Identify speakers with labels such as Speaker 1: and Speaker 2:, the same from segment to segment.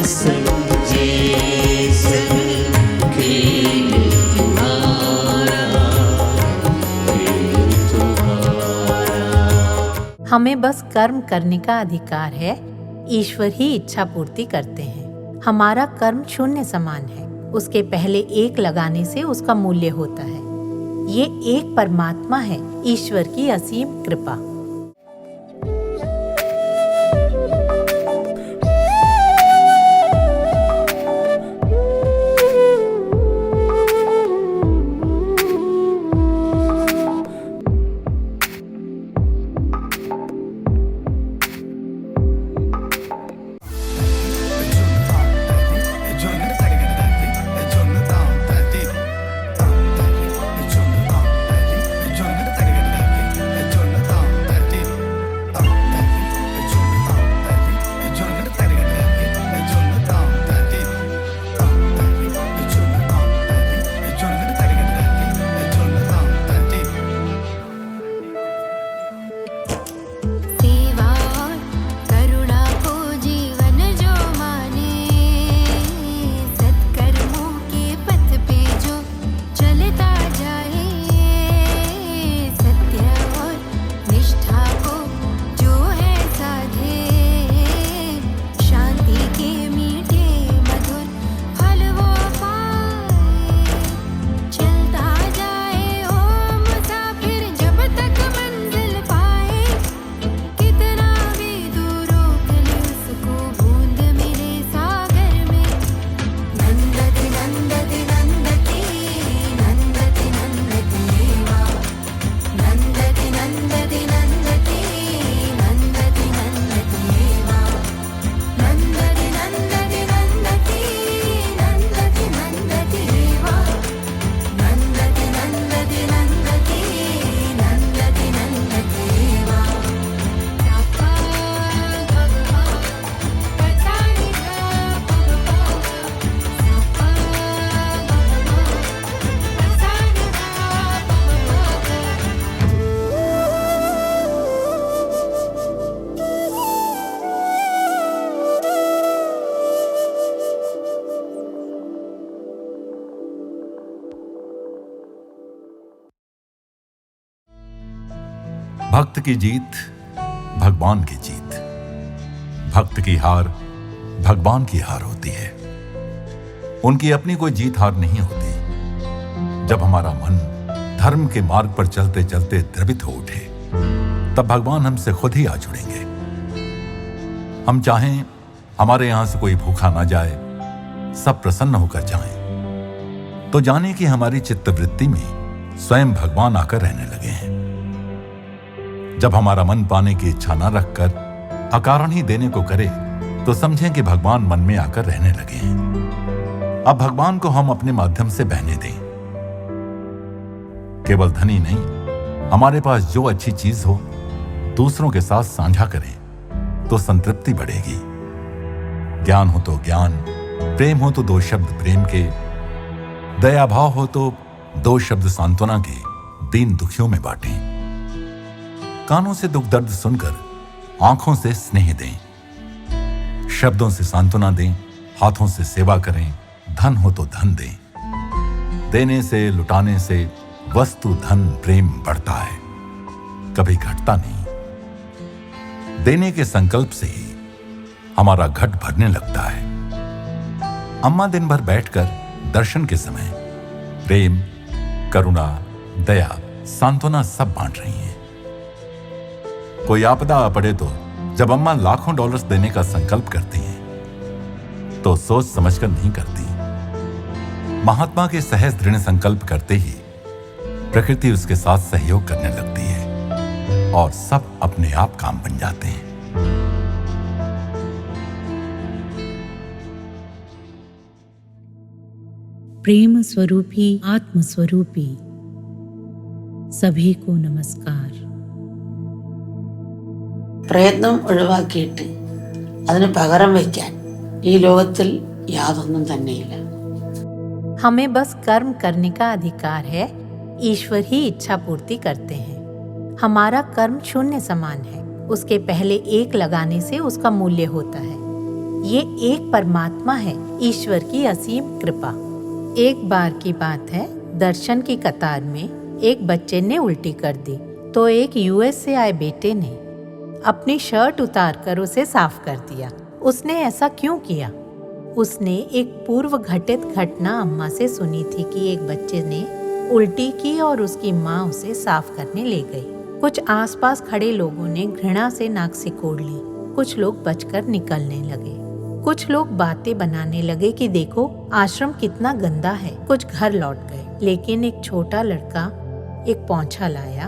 Speaker 1: समझे सब खेल तुम्हारा, खेल तुम्हारा।
Speaker 2: हमें बस कर्म करने का अधिकार है, ईश्वर ही इच्छा पूर्ति करते हैं। हमारा कर्म शून्य समान है, उसके पहले एक लगाने से उसका मूल्य होता है। ये एक परमात्मा है, ईश्वर की असीम कृपा।
Speaker 3: भक्त की जीत भगवान की जीत, भक्त की हार भगवान की हार होती है। उनकी अपनी कोई जीत हार नहीं होती। जब हमारा मन धर्म के मार्ग पर चलते चलते द्रवित हो उठे, तब भगवान हमसे खुद ही आ जुड़ेंगे। हम चाहें हमारे यहां से कोई भूखा ना जाए, सब प्रसन्न होकर जाएं, तो जाने कि हमारी चित्तवृत्ति में स्वयं भगवान आकर रहने लगे हैं। जब हमारा मन पाने की इच्छा न रखकर अकारण ही देने को करे, तो समझें कि भगवान मन में आकर रहने लगे हैं। अब भगवान को हम अपने माध्यम से बहने दें। केवल धनी नहीं, हमारे पास जो अच्छी चीज हो दूसरों के साथ साझा करें, तो संतृप्ति बढ़ेगी। ज्ञान हो तो ज्ञान, प्रेम हो तो दो शब्द प्रेम के, दया भाव हो तो दो शब्द सांत्वना के दीन दुखियों में बांटें। कानों से दुख दर्द सुनकर आंखों से स्नेह दें, शब्दों से सांत्वना दें, हाथों से सेवा करें, धन हो तो धन दें। देने से लुटाने से वस्तु धन प्रेम बढ़ता है, कभी घटता नहीं। देने के संकल्प से ही हमारा घट भरने लगता है। अम्मा दिन भर बैठकर दर्शन के समय प्रेम, करुणा, दया, सांत्वना सब बांट रही हैं। कोई आपदा आ पड़े तो जब अम्मा लाखों डॉलर्स देने का संकल्प करती हैं, तो सोच समझकर नहीं करती। महात्मा के सहज दृढ़ संकल्प करते ही प्रकृति उसके साथ सहयोग करने लगती है और सब अपने आप काम बन जाते हैं।
Speaker 2: प्रेम स्वरूपी आत्म स्वरूपी सभी को नमस्कार।
Speaker 4: പ്രയത്നം ഒഴിവാക്കിയിട്ട് അതിന് പകരം വയ്ക്കാൻ ഈ ലോകത്തിൽ യാതൊന്നും തന്നെയില്ല.
Speaker 2: हमें बस कर्म करने का अधिकार है, ईश्वर ही इच्छा पूर्ति करते हैं। हमारा कर्म शून्य समान है, उसके पहले एक लगाने से उसका मूल्य होता है। ये एक परमात्मा है, ईश्वर की असीम कृपा। एक बार की बात है, दर्शन की कतार में एक बच्चे ने उल्टी कर दी तो एक यूएस से आए बेटे ने अपनी शर्ट उतारकर उसे साफ कर दिया। उसने ऐसा क्यों किया? उसने एक पूर्व घटित घटना अम्मा से सुनी थी कि एक बच्चे ने उल्टी की और उसकी माँ उसे साफ करने ले गई। कुछ आसपास खड़े लोगों ने घृणा से नाक सिकोड़ ली। कुछ लोग बचकर निकलने लगे। कुछ लोग बातें बनाने लगे कि देखो आश्रम कितना गंदा है। कुछ घर लौट गए, लेकिन एक छोटा लड़का एक पोंछा लाया,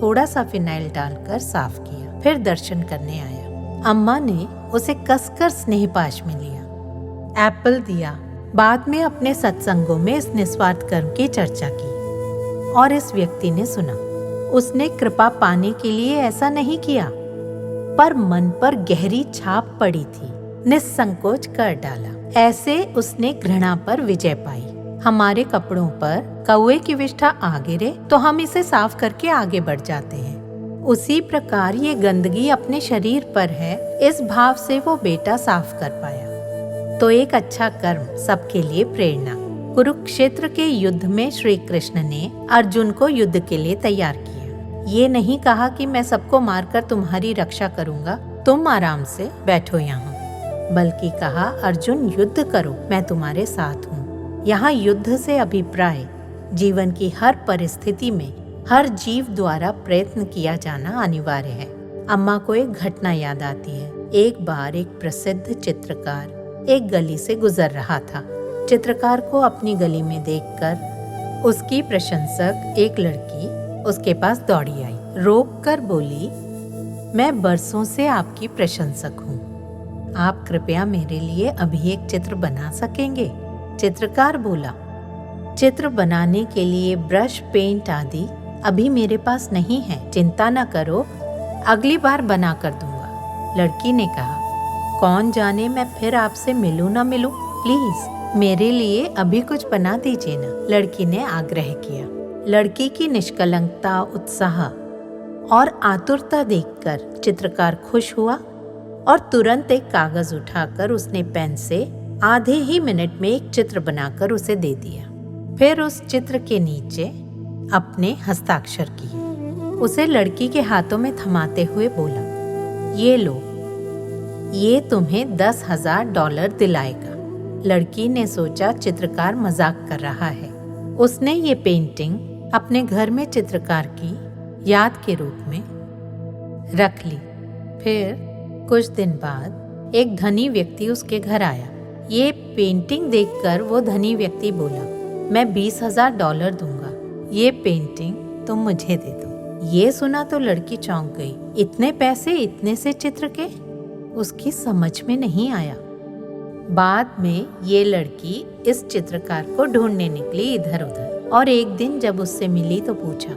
Speaker 2: थोड़ा सा फिनाइल डालकर साफ किया, फिर दर्शन करने आया। अम्मा ने उसे कसकर स्नेहपाश में लिया, एप्पल दिया। बाद में अपने सत्संगों में इस निस्वार्थ कर्म की चर्चा की और इस व्यक्ति ने सुना। उसने कृपा पाने के लिए ऐसा नहीं किया, पर मन पर गहरी छाप पड़ी थी, निस्संकोच कर डाला। ऐसे उसने घृणा पर विजय पाई। हमारे कपड़ों पर कौवे की विष्ठा आ गिरे तो हम इसे साफ करके आगे बढ़ जाते हैं। उसी प्रकार ये गंदगी अपने शरीर पर है, इस भाव से वो बेटा साफ कर पाया। तो एक अच्छा कर्म सबके लिए प्रेरणा। कुरुक्षेत्र के युद्ध में श्री कृष्ण ने अर्जुन को युद्ध के लिए तैयार किया। ये नहीं कहा कि मैं सबको मारकर तुम्हारी रक्षा करूंगा, तुम आराम से बैठो यहाँ, बल्कि कहा अर्जुन युद्ध करो, मैं तुम्हारे साथ हूँ। यहाँ युद्ध से अभिप्राय जीवन की हर परिस्थिति में हर जीव द्वारा प्रयत्न किया जाना अनिवार्य है। अम्मा को एक घटना याद आती है। एक बार एक प्रसिद्ध चित्रकार एक गली से गुजर रहा था। चित्रकार को अपनी गली में देखकर उसकी प्रशंसक एक लड़की उसके पास दौड़ी आई। रोककर बोली, मैं बरसों से आपकी प्रशंसक हूँ, आप कृपया मेरे लिए अभी एक चित्र बना सकेंगे? चित्रकार बोला, चित्र बनाने के लिए ब्रश, पेंट आदि अभी मेरे पास नहीं है, चिंता न करो, अगली बार बना कर दूंगा। लड़की ने कहा, कौन जाने मैं फिर आपसे मिलूं न मिलूं, प्लीज मेरे लिए अभी कुछ बना दीजिए ना। लड़की ने आग्रह किया। लड़की की निष्कलंकता, उत्साह और आतुरता देखकर चित्रकार खुश हुआ और तुरंत एक कागज उठाकर उसने पेन से आधे ही मिनट में एक चित्र बनाकर उसे दे दिया। फिर उस चित्र के नीचे अपने हस्ताक्षर किए। उसे लड़की के हाथों में थमाते हुए बोला, ये लो, ये तुम्हें $10,000 दिलाएगा। लड़की ने सोचा चित्रकार मजाक कर रहा है। उसने ये पेंटिंग अपने घर में चित्रकार की याद के रूप में रख ली। फिर कुछ दिन बाद एक धनी व्यक्ति उसके घर आया। ये पेंटिंग देखकर वो धनी व्यक्ति बोला, मैं $20,000 दूंगा, ये पेंटिंग तुम मुझे दे दो। ये सुना तो लड़की चौंक गई। इतने पैसे इतने से चित्र के? उसकी समझ में नहीं आया। बाद में ये लड़की इस चित्रकार को ढूंढने निकली इधर उधर और एक दिन जब उससे मिली तो पूछा,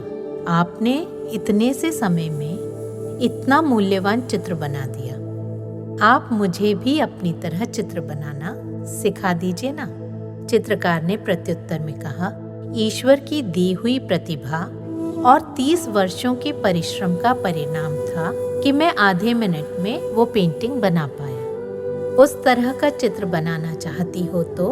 Speaker 2: आपने इतने से समय में इतना मूल्यवान चित्र बना दिया, आप मुझे भी अपनी तरह चित्र बनाना सिखा दीजिए ना। चित्रकार ने प्रत्युत्तर में कहा, ईश्वर की दी हुई प्रतिभा और 30 वर्षों के परिश्रम का परिणाम था कि मैं आधे मिनट में वो पेंटिंग बना पाया। उस तरह का चित्र बनाना चाहती हो तो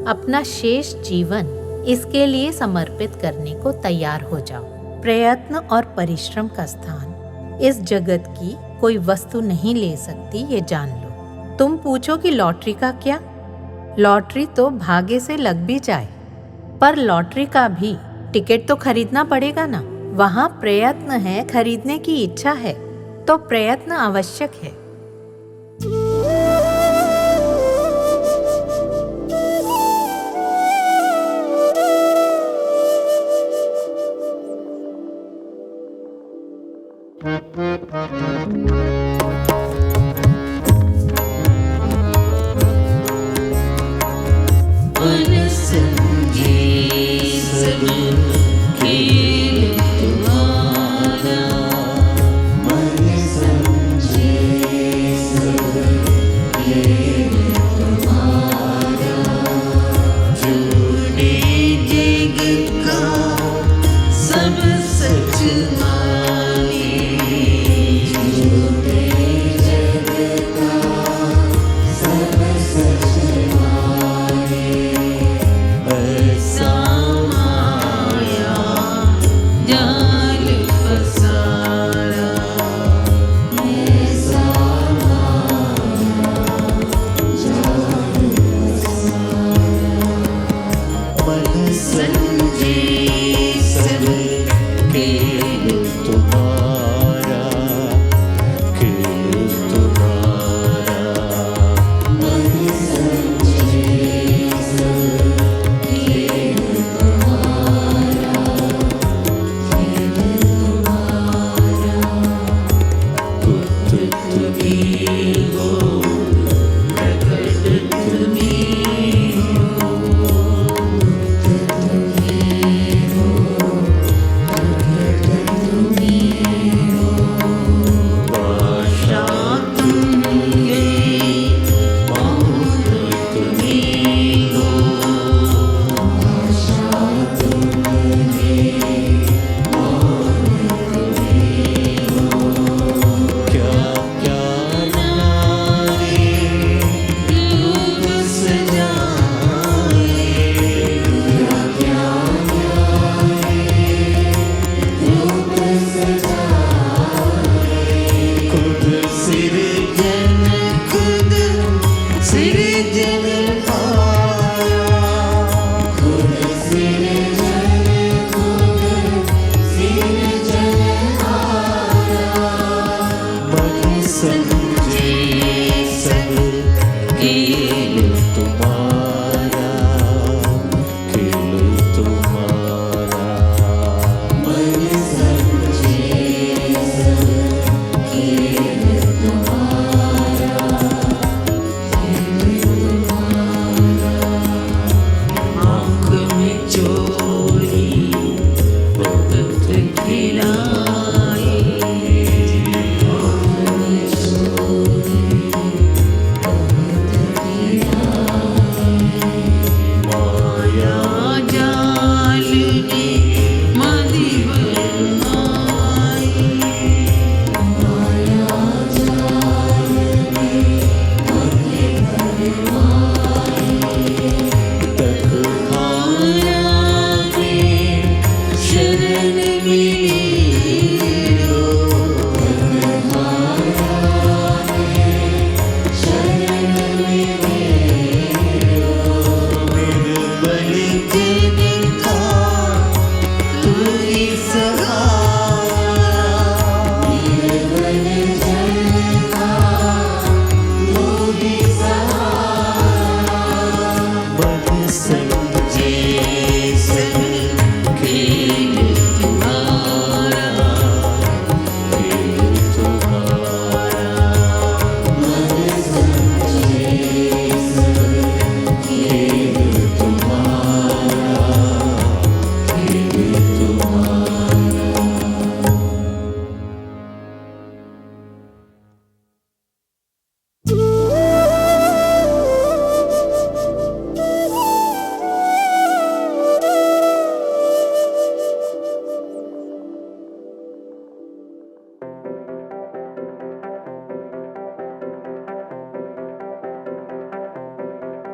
Speaker 2: अपना शेष जीवन इसके लिए समर्पित करने को तैयार हो जाओ। प्रयत्न और परिश्रम का स्थान इस जगत की कोई वस्तु नहीं ले सकती, ये जान लो। तुम पूछो कि लॉटरी का क्या? लॉटरी तो भाग्य से लग भी जाए, पर लॉटरी का भी टिकट तो खरीदना पड़ेगा ना। वहाँ प्रयत्न है, खरीदने की इच्छा है, तो प्रयत्न आवश्यक है।
Speaker 1: मन समझे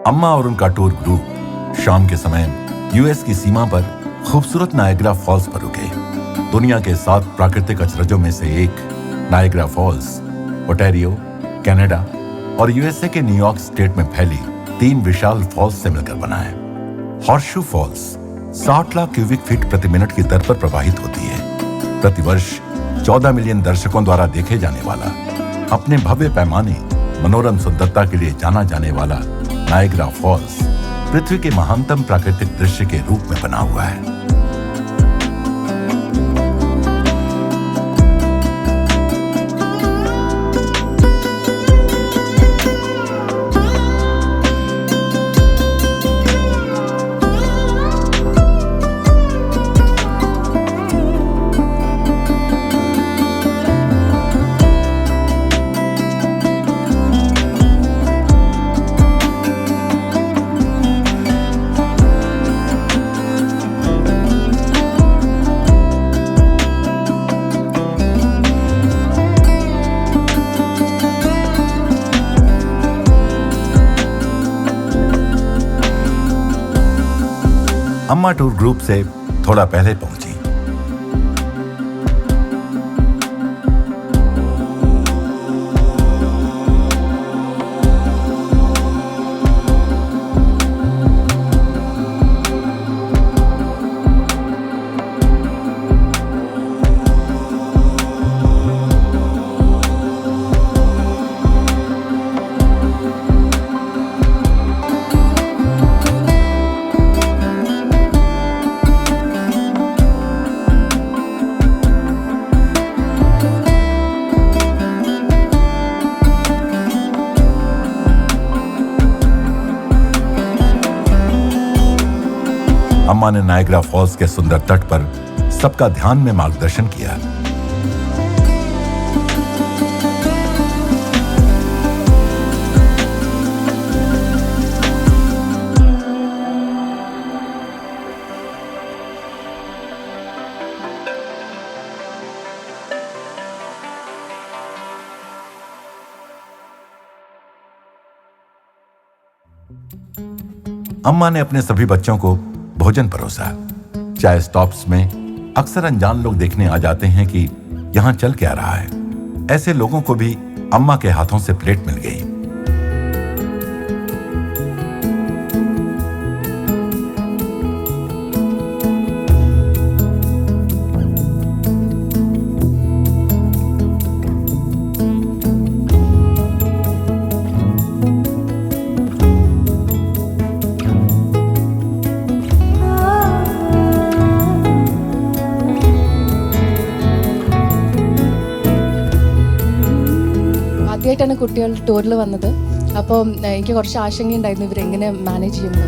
Speaker 3: अम्मा और उनका टूर ग्रुप शाम के समय यूएस की सीमा पर खूबसूरत नायग्रा फॉल्स पर रुके। दुनिया के 7 प्राकृतिक अचरजों में से एक नायग्रा फॉल्स ओटेरियो, कनाडा और यूएसए के न्यूयॉर्क स्टेट में फैली 3 विशाल फॉल्स से मिलकर बना है। Horseshoe falls 60 lakh cubic feet प्रति मिनट की दर पर प्रवाहित होती है। प्रतिवर्ष 14 मिलियन दर्शकों द्वारा देखे जाने वाला, अपने भव्य पैमाने मनोरम सुंदरता के लिए जाना जाने वाला नायग्रा फॉल्स पृथ्वी के महानतम प्राकृतिक दृश्य के रूप में बना हुआ है। अम्मा टूर ग्रुप से थोड़ा पहले पहुंची। अम्मा ने नायग्रा फॉल्स के सुंदर तट पर सबका ध्यान में मार्गदर्शन किया। अम्मा ने अपने सभी बच्चों को भोजन परोसा। चाय स्टॉप्स में अक्सर अनजान लोग देखने आ जाते हैं कि यहां चल क्या रहा है। ऐसे लोगों को भी अम्मा के हाथों से प्लेट मिल गई।
Speaker 5: ആദ്യമായിട്ടാണ് കുട്ടികൾ ടൂറിൽ വന്നത്. അപ്പം എനിക്ക് കുറച്ച് ആശങ്കയുണ്ടായിരുന്നു ഇവരെങ്ങനെ മാനേജ് ചെയ്യുന്നത്.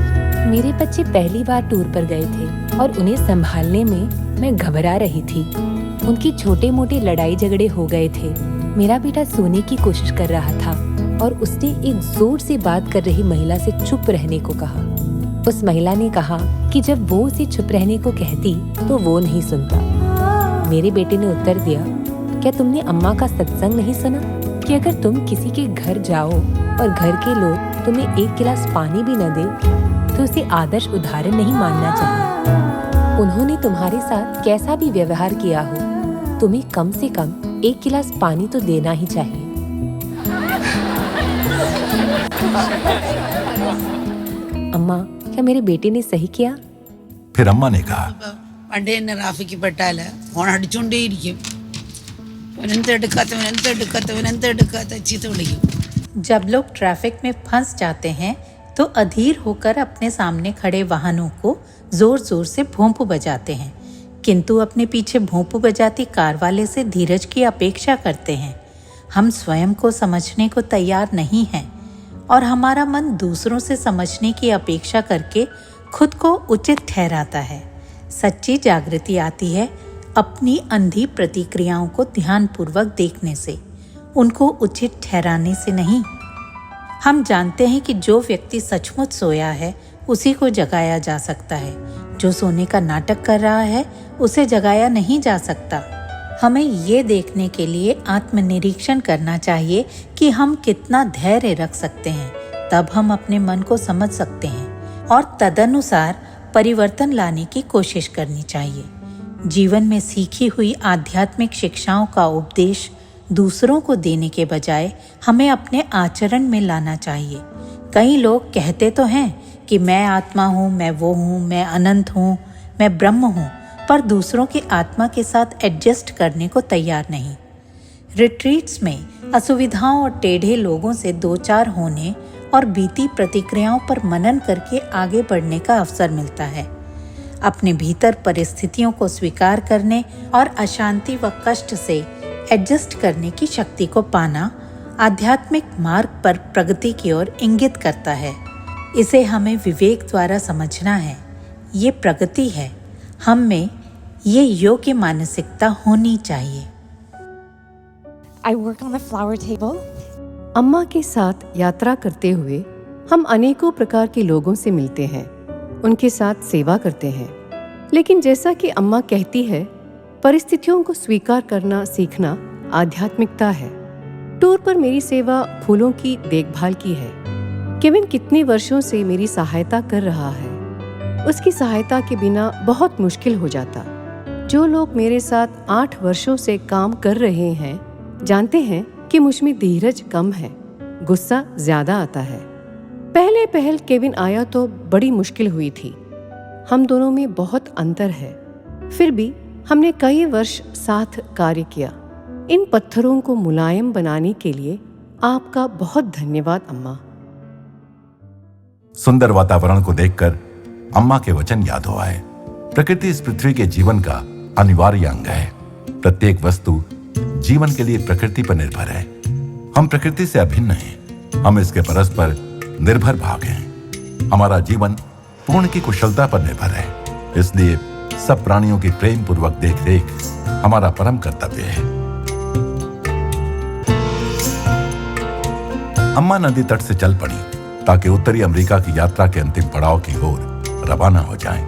Speaker 6: मेरे बच्चे पहली बार टूर पर गए थे और उन्हें संभालने में मैं घबरा रही थी. उनकी छोटे मोटे लड़ाई झगड़े हो गए थे. मेरा बेटा सोने की कोशिश कर रहा था और उसने एक जोर से बात कर रही महिला से चुप रहने को कहा. उस महिला ने कहा कि जब वो उसे चुप रहने को कहती तो वो नहीं सुनता. मेरे बेटे ने उत्तर दिया, क्या तुमने अम्मा का सत्संग नहीं सुना कि अगर तुम किसी के घर जाओ और घर के लोग तुम्हें एक गिलास पानी भी न दे तो उसे आदर्श उदाहरण नहीं मानना चाहिए. उन्होंने तुम्हारे साथ कैसा भी व्यवहार किया हो, तुम्हें कम से कम एक गिलास पानी तो देना ही चाहिए. अम्मा, क्या मेरे बेटे ने सही किया?
Speaker 3: फिर अम्मा ने कहा,
Speaker 4: പണ്ട് തന്നെ ട്രാഫിക്കിൽ പെട്ടാൽ ഫോൺ അടിച്ചുകൊണ്ടേയിരിക്കും. എന്തെടുക്കാത്ത ചീത്ത വിളിക്കും.
Speaker 2: जब लोग ट्रैफिक में फंस जाते हैं तो अधीर होकर अपने सामने खड़े वाहनों को जोर जोर से भोंपू बजाते हैं, किंतु अपने पीछे भोंपू बजाती कार वाले से धीरज की अपेक्षा करते हैं. हम स्वयं को समझने को तैयार नहीं हैं और हमारा मन दूसरों से समझने की अपेक्षा करके खुद को उचित ठहराता है. सच्ची जागृति आती है अपनी अंधी प्रतिक्रियाओं को ध्यानपूर्वक देखने से, उनको उचित ठहराने से नहीं. हम जानते हैं कि जो व्यक्ति सचमुच सोया है उसी को जगाया जा सकता है. जो सोने का नाटक कर रहा है उसे जगाया नहीं जा सकता. हमें ये देखने के लिए आत्मनिरीक्षण करना चाहिए कि हम कितना धैर्य रख सकते हैं. तब हम अपने मन को समझ सकते हैं और तदनुसार परिवर्तन लाने की कोशिश करनी चाहिए. जीवन में सीखी हुई आध्यात्मिक शिक्षाओं का उपदेश दूसरों को देने के बजाय हमें अपने आचरण में लाना चाहिए. कई लोग कहते तो हैं कि मैं आत्मा हूँ, मैं वो हूँ, मैं अनंत हूँ, मैं ब्रह्म हूँ, पर दूसरों की आत्मा के साथ एडजस्ट करने को तैयार नहीं. रिट्रीट्स में असुविधाओं और टेढ़े लोगों से दो चार होने और बीती प्रतिक्रियाओं पर मनन करके आगे बढ़ने का अवसर मिलता है. अपने भीतर परिस्थितियों को स्वीकार करने और अशांति व कष्ट से एडजस्ट करने की शक्ति को पाना आध्यात्मिक मार्ग पर प्रगति की ओर इंगित करता है. इसे हमें विवेक द्वारा समझना है. ये प्रगति है. हम में ये योग्य मानसिकता होनी चाहिए.
Speaker 7: I work on the flower table.
Speaker 8: अम्मा के साथ यात्रा करते हुए हम अनेकों प्रकार के लोगों से मिलते हैं, उनके साथ सेवा करते हैं. लेकिन जैसा कि अम्मा कहती है, परिस्थितियों को स्वीकार करना सीखना आध्यात्मिकता है. टूर पर मेरी सेवा फूलों की देखभाल की है. केविन कितने वर्षों से मेरी सहायता कर रहा है. उसकी सहायता के बिना बहुत मुश्किल हो जाता. जो लोग मेरे साथ 8 वर्षों से काम कर रहे हैं जानते हैं कि मुझ में धीरज कम है, गुस्सा ज्यादा आता है. पहल केविन आया तो बड़ी मुश्किल हुई थी. हम दोनों में बहुत अंतर है, फिर भी हमने कई वर्ष साथ कार्य किया. इन पत्थरों को मुलायम बनाने के लिए आपका बहुत धन्यवाद अम्मा.
Speaker 3: सुंदर वातावरण को देखकर अम्मा के वचन याद हो आए. प्रकृति इस पृथ्वी के जीवन का अनिवार्य अंग है. प्रत्येक वस्तु जीवन के लिए प्रकृति पर निर्भर है. हम प्रकृति से अभिन्न हैं. हम इसके परस्पर निर्भर भाग हैं. हमारा जीवन पूर्ण की कुशलता पर निर्भर है. इसलिए सब प्राणियों की प्रेम पूर्वक देख रेख हमारा परम कर्तव्य है. अम्मा नदी तट से चल पड़ी ताकि उत्तरी अमेरिका की यात्रा के अंतिम पड़ाव की ओर रवाना हो जाएं.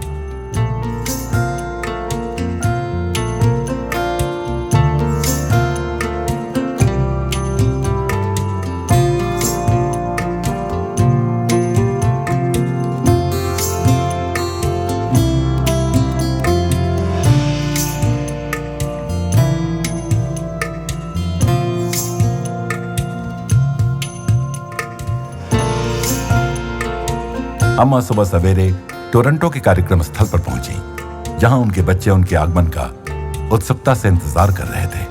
Speaker 3: अम्मा सुबह सवेरे टोरंटो के कार्यक्रम स्थल पर पहुंची, जहां उनके बच्चे उनके आगमन का उत्सुकता से इंतजार कर रहे थे.